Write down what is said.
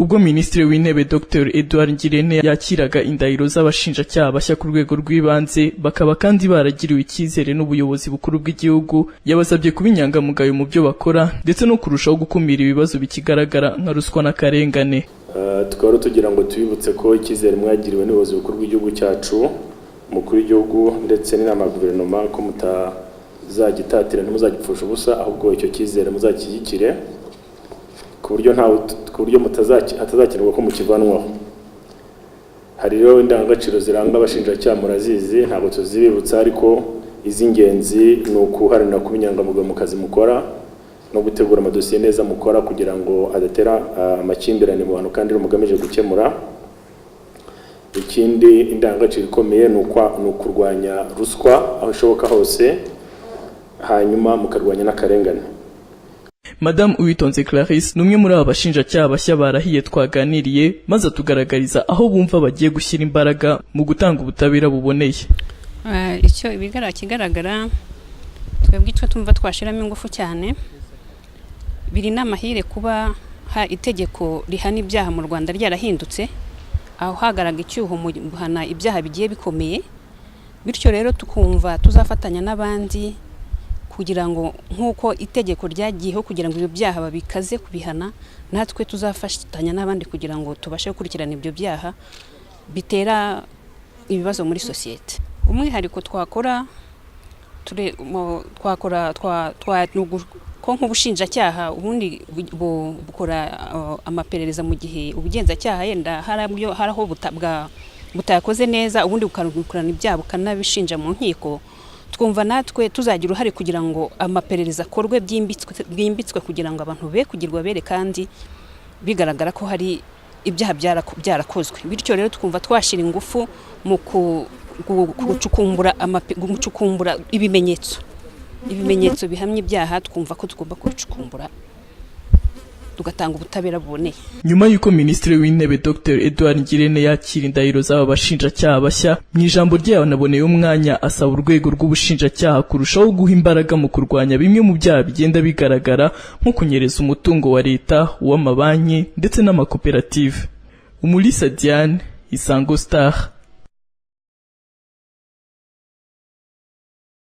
ubwo Minisitiri w'Intebe Dr Edouard Ngirente yakiraga indahiro z'abashinjacyaha bashya ku rwego rw'ibanze, bakaba kandi baragiriwe icyizere n'ubuyobozi bukuru bw'igihugu, yabasabye kuba inyangamugayo mu byo bakora ndetse no kurushaho gukumira ibibazo bikigaragara nka ruswa n'akarengane. Tukaba tugira ngo tubibutse ko icyizere mwagiriwe n'ubuyobozi bukuru bw'igihugu cyacu, umukuru w'igihugu ndetse n'inama ya guverinoma ko mutazagitatira ntimuzagipfusha ubusa, ahubwo icyo cyizere muzakiyikire ku buryo hatazakenerwa ko mukivanwaho. Hari rero indangagaciro ziranga abashinjacyaha murazizi, ntabwo tuzibibutsa, ariko iz'ingenzi ni ukuharanira kuba inyangamugayo mu kazi mukora no gutegura amadosiye neza mukora kugira ngo adatera amakimbirane mu bantu kandi mugamije gukemura. Ikindi indangagaciro ikomeye ni ukurwanya ruswa aho ishoboka hose, hanyuma mukarwanya n'akarengane. Madame Uwitonze Clarisse numwe muri aba bashinjacyaha bashya barahiye twaganiriye, maze tugaragariza aho bumva bagiye gushyira imbaraga mu gutanga ubutabera buboneye. Icyo kigaragara twebwe icyo tumva twashiramo ingufu cyane, biri n'amahire kuba itegeko rihana ibyaha mu Rwanda ryarahindutse, aho hagaraga icyuho mu guhana ibyaha bigiye bikomeye, bityo rero tukumva tuzafatanya n'abandi kugira ngo nk'uko itegeko ryagiyeho kugira ngo ibyo byaha babikaze kubihana, natwe tuzafatanya n'abandi kugira ngo tubashe gukurikirana ibyo byaha bitera ibibazo muri sosiyete. Umwihariko twakora nk'ubushinjacyaha ubundi bukora amaperereza mu gihe ubugenzacyaha yenda haraho butakoze neza, ubundi bukakurana ibyaha bukanabishinja mu nkiko. Twumva natwe tuzagira uruhare kugira ngo amaperereza akorwe byimbitswe kugira ngo abantu be kugirwa bere kandi bigaragara ko hari ibyaha byarakozwe. Bityo rero twumva twashira ingufu mu gucukumbura ibimenyetso bihamye ibyaha, twumva ko tugomba kubicukumbura tugatanga ubutabera buboneye. Nyuma y'uko Minisitiri w'Intebe Dr Edouard Ngirente yakira indahiro z'aba bashinjacyaha bashya, mu ijambo ryayo naboneye umwanya asaba urwego rw'ubushinjacyaha kurushaho guha imbaraga mu kurwanya bimwe mu byaha bigenda bigaragara nko kunyereza umutungo wa leta, uw'amabanki ndetse n'amakoperative. Umulisa Diane, Isango Star.